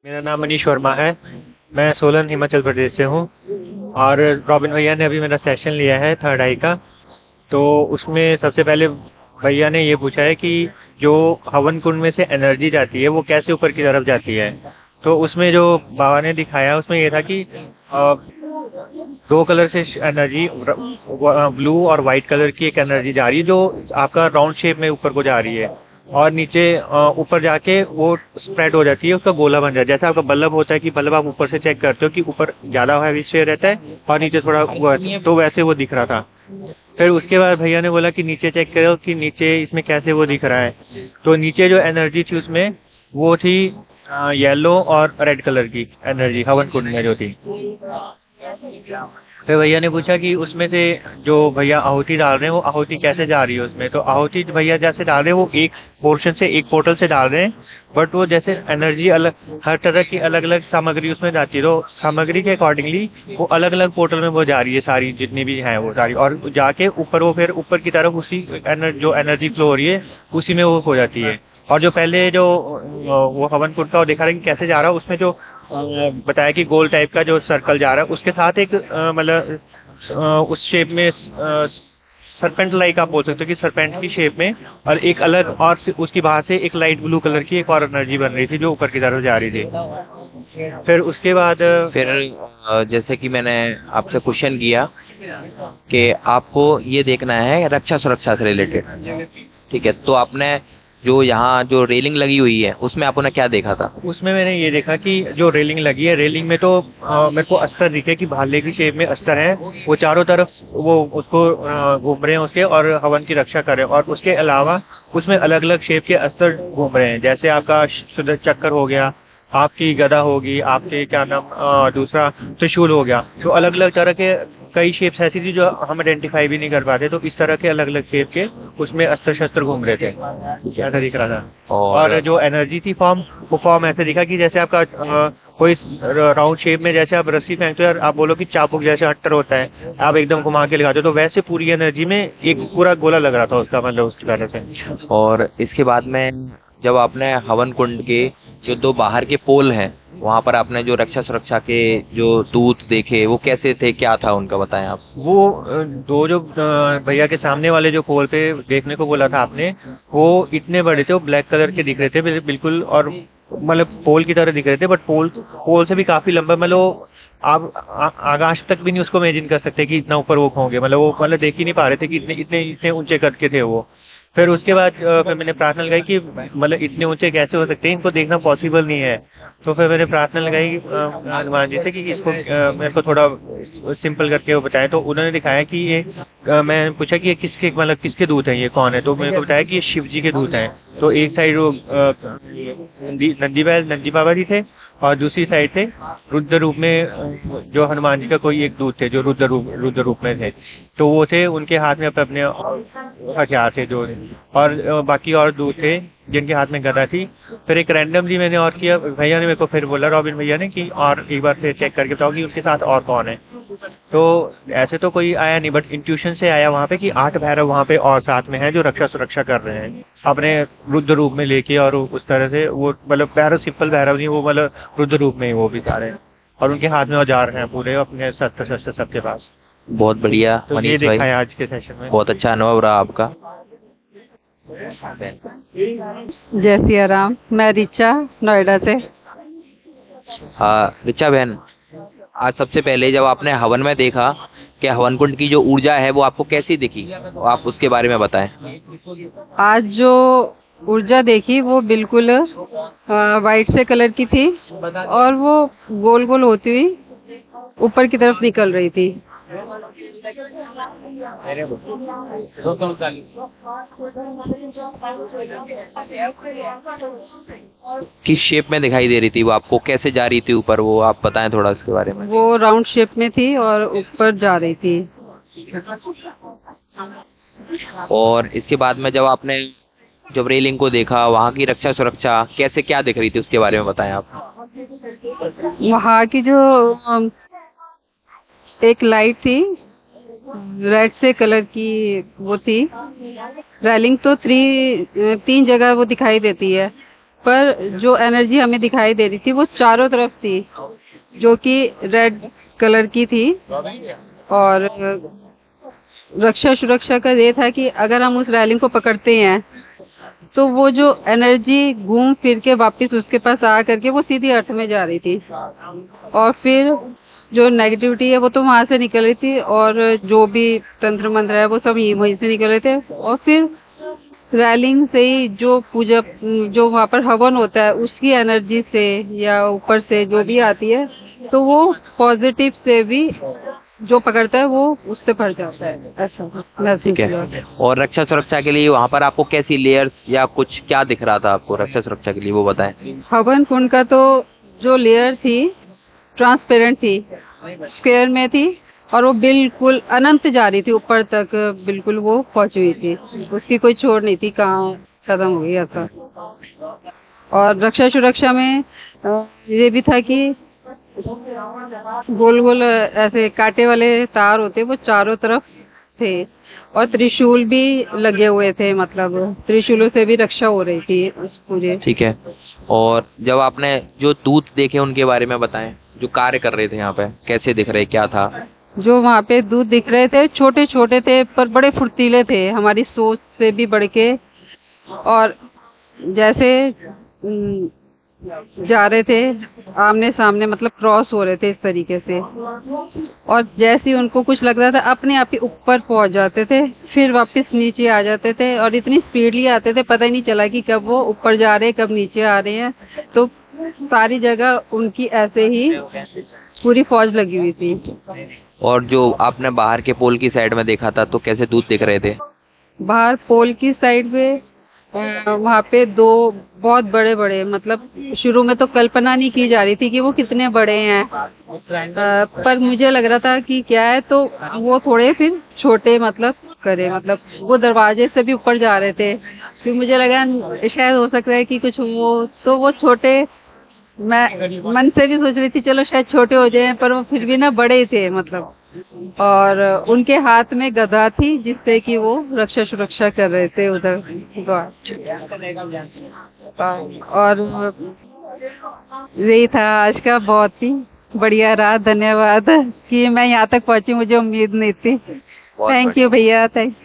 मेरा नाम मनीष वर्मा है। मैं सोलन हिमाचल प्रदेश से हूँ। और रॉबिन भैया ने अभी मेरा सेशन लिया है थर्ड आई का। तो उसमें सबसे पहले भैया ने ये पूछा है कि जो हवन कुंड में से एनर्जी जाती है वो कैसे ऊपर की तरफ जाती है। तो उसमें जो बाबा ने दिखाया उसमें ये था कि दो कलर से एनर्जी, ब्लू और वाइट कलर की एक एनर्जी जा रही है जो आपका राउंड शेप में ऊपर को जा रही है। और नीचे ऊपर जाके वो स्प्रेड हो जाती है, उसका गोला बन जाता है। जैसे आपका बल्ब होता है कि बल्ब आप ऊपर से चेक करते हो कि ऊपर ज्यादा हैवी से रहता है और नीचे थोड़ा तो वैसे वो दिख रहा था। फिर उसके बाद भैया ने बोला कि नीचे चेक करो कि नीचे इसमें कैसे वो दिख रहा है। तो नीचे जो एनर्जी थी उसमें वो थी येलो और रेड कलर की एनर्जी हवन कुंड में जो थी। फिर भैया ने पूछा कि उसमें से जो भैया आहुति डाल रहे हैं वो आहुति कैसे जा रही है उसमें। तो आहुति भैया जैसे डाल रहे हैं वो एक पोर्शन से एक पोर्टल से डाल रहे हैं। बट वो जैसे एनर्जी अलग, हर तरह की अलग अलग सामग्री उसमें जाती है तो सामग्री के अकॉर्डिंगली वो अलग अलग पोर्टल में वो जा रही है, सारी जितनी भी हैं वो सारी। और जाके ऊपर वो फिर ऊपर की तरफ उसी जो एनर्जी फ्लो हो रही है उसी में वो हो जाती है। और जो पहले जो वो हवन कुंड का वो दिखा रहा है कि कैसे जा रहा है उसमें जो बताया कि गोल टाइप का जो सर्कल जा रहा है उसके साथ एक मतलब उस शेप में सरपेंट लाइक आप बोल सकते हो कि सरपेंट की शेप में। और एक अलग और उसकी बाहर से एक लाइट ब्लू कलर की एक और एनर्जी बन रही थी जो ऊपर की तरफ जा रही थी। फिर उसके बाद फिर जैसे कि मैंने आपसे क्वेश्चन किया कि आपको ये देखना है रक्षा सुरक्षा से रिलेटेड, ठीक है, तो आपने जो यहाँ जो रेलिंग लगी हुई है उसमें आपने क्या देखा था? उसमें मैंने ये देखा कि जो रेलिंग लगी है रेलिंग में तो मेरे को अस्तर दिखे कि भाले की शेप में अस्तर है। वो चारों तरफ वो उसको घूम रहे हैं उसके और हवन की रक्षा कर रहे हैं। और उसके अलावा उसमें अलग अलग शेप के अस्तर घूम रहे हैं। जैसे आपका सुदर्शन चक्र हो गया, आपकी गदा होगी, आपके क्या नाम दूसरा त्रिशूल हो गया। तो अलग अलग तरह के कई शेप्स ऐसी थी जो हम आइडेंटिफाई भी नहीं कर पाते। तो इस तरह के अलग अलग शेप के उसमें अस्त्र शस्त्र घूम रहे थे, ऐसा दिख रहा था। और और जो एनर्जी थी फॉर्म, वो फॉर्म ऐसे दिखा कि जैसे आपका कोई राउंड शेप में जैसे आप रस्सी फेंकते हो और आप बोलो कि चाबुक जैसे हट्टर होता है, आप एकदम घुमा के लगाते हो, तो वैसे पूरी एनर्जी में एक पूरा गोला लग रहा था उसका, मतलब उसकी तरह से। और इसके बाद में जब आपने हवन कुंड के जो दो बाहर के पोल हैं वहां पर आपने जो रक्षा सुरक्षा के जो दूत देखे वो कैसे थे, क्या था उनका, बताएं आप। वो दो जो भैया के सामने वाले जो पोल पे देखने को बोला था आपने, वो इतने बड़े थे, वो ब्लैक कलर के दिख रहे थे बिल्कुल। और मतलब पोल की तरह दिख रहे थे, बट पोल पोल से भी काफी लंबा। मतलब आप आकाश तक भी नहीं उसको इमेजिन कर सकते कि इतना ऊपर वो होंगे। मतलब वो मतलब देख ही नहीं पा रहे थे कि इतने इतने इतने ऊंचे करके थे वो। फिर उसके बाद फिर मैंने प्रार्थना लगाई कि मतलब इतने ऊंचे कैसे हो सकते हैं, इनको देखना पॉसिबल नहीं है। तो फिर मैंने प्रार्थना लगाई हनुमान जी से कि इसको मेरे को थोड़ा सिंपल करके वो बताएं। तो उन्होंने दिखाया कि ये मैंने पूछा कि ये किसके मतलब किसके दूत हैं, ये कौन है। तो मेरे को बताया कि ये शिव जी के दूत हैं। तो एक साइड वो नंदी बाबा जी थे और दूसरी साइड थे रुद्र रूप में जो हनुमान जी का कोई एक दूत थे जो रुद्र रूप में थे। तो वो थे, उनके हाथ में अपने हथियार थे जो। और बाकी और दूत थे जिनके हाथ में गदा थी। फिर एक रैंडमली मैंने और किया, भैया ने मेरे को फिर बोला, रॉबिन भैया ने, कि और एक बार फिर चेक करके बताओ कि उनके साथ और कौन है। तो ऐसे तो कोई आया नहीं, बट इंट्यूशन से आया वहां पे कि 8 भैरव वहां पे और साथ में है जो रक्षा सुरक्षा कर रहे हैं अपने रुद्र रूप में लेके। और उस तरह से वो मतलब भैरव सिंपल भैरव नहीं, वो मतलब रुद्र रूप में ही वो भी सारे। और उनके हाथ में औजार हैं पूरे, अपने शस्त्र शस्त्र सबके पास। बहुत बढ़िया तो ये मनीष देखा भाई, है आज के सेशन में। बहुत अच्छा अनुभव रहा आपका। जय सिया राम। मैं रिचा, नोएडा से। रिचा बहन, आज सबसे पहले जब आपने हवन में देखा कि हवन कुंड की जो ऊर्जा है वो आपको कैसी दिखी, आप उसके बारे में बताएं। आज जो ऊर्जा देखी वो बिल्कुल वाइट से कलर की थी और वो गोल गोल होती हुई ऊपर की तरफ निकल रही थी। किस शेप में दिखाई दे रही थी वो आपको, कैसे जा रही थी ऊपर, वो आप बताएं थोड़ा इसके बारे में। वो राउंड शेप में थी और ऊपर जा रही थी। और इसके बाद में जब आपने जब रेलिंग को देखा वहां की रक्षा सुरक्षा कैसे क्या दिख रही थी उसके बारे में बताएं आप। वहाँ की जो एक लाइट थी रेड से कलर की वो थी। रेलिंग तो तीन जगह वो दिखाई देती है। ऊपर जो एनर्जी हमें दिखाई दे रही थी वो चारों तरफ थी, जो कि रेड कलर की थी। और रक्षा सुरक्षा का ये था कि अगर हम उस रैलिंग को पकड़ते हैं तो वो जो एनर्जी घूम फिर के वापस उसके पास आ करके वो सीधी अर्थ में जा रही थी, और फिर जो नेगेटिविटी है वो तो वहां से निकल रही थी, और जो भी तंत्र मंत्र है वो सब वहीं से निकल रहे थे। और फिर रैलिंग से ही जो पूजा, जो वहां पर हवन होता है उसकी एनर्जी से या ऊपर से जो भी आती है, तो वो पॉजिटिव से भी जो पकड़ता है वो उससे भर जाता है, ऐसा महसूस ठीक हुआ। है। और रक्षा सुरक्षा के लिए वहां पर आपको कैसी लेयर्स या कुछ क्या दिख रहा था आपको रक्षा सुरक्षा के लिए, वो बताएं। हवन कुंड का तो जो लेयर थी ट्रांसपेरेंट थी, स्क्वायर में थी, और वो बिल्कुल अनंत जा रही थी ऊपर तक, बिल्कुल वो पहुंची हुई थी, उसकी कोई छोर नहीं थी कहाँ खत्म हो गया था। और रक्षा सुरक्षा में ये भी था कि गोल गोल ऐसे कांटे वाले तार होते वो चारों तरफ थे, और त्रिशूल भी लगे हुए थे, मतलब त्रिशूलों से भी रक्षा हो रही थी उस पूरे। ठीक है। और जब आपने जो दूत देखे उनके बारे में बताएं, जो कार्य कर रहे थे यहाँ पे, कैसे दिख रहे, क्या था। जो वहां पे दूध दिख रहे थे छोटे छोटे थे पर बड़े फुर्तीले थे, हमारी सोच से भी बढ़ के, और जैसे जा रहे थे आमने सामने, मतलब क्रॉस हो रहे थे इस तरीके से, और जैसे ही उनको कुछ लग रहा था अपने आप ही ऊपर पहुंच जाते थे, फिर वापस नीचे आ जाते थे, और इतनी स्पीडली आते थे पता ही नहीं चला कि कब वो ऊपर जा रहे हैं कब नीचे आ रहे हैं। तो सारी जगह उनकी ऐसे ही पूरी फौज लगी हुई थी। और जो आपने बाहर के पोल की साइड में देखा था, तो कैसे दूत दिख रहे थे। बाहर पोल की साइड पे वहां पे दो बहुत बड़े बड़े, मतलब शुरू में तो कल्पना नहीं की जा रही थी कि वो कितने बड़े हैं, पर मुझे लग रहा था कि क्या है, तो वो थोड़े फिर छोटे मतलब करे, मतलब वो दरवाजे से भी ऊपर जा रहे थे, फिर मुझे लगा शायद हो सकता है कि कुछ वो, तो वो छोटे, मैं मन से भी सोच रही थी चलो शायद छोटे हो जाएं, पर वो फिर भी ना बड़े ही थे मतलब। और उनके हाथ में गदा थी जिससे कि वो रक्षा सुरक्षा कर रहे थे उधर द्वार। और यही था आज का, बहुत ही बढ़िया रहा। धन्यवाद कि मैं यहाँ तक पहुंची, मुझे उम्मीद नहीं थी। थैंक यू भैया, थैंक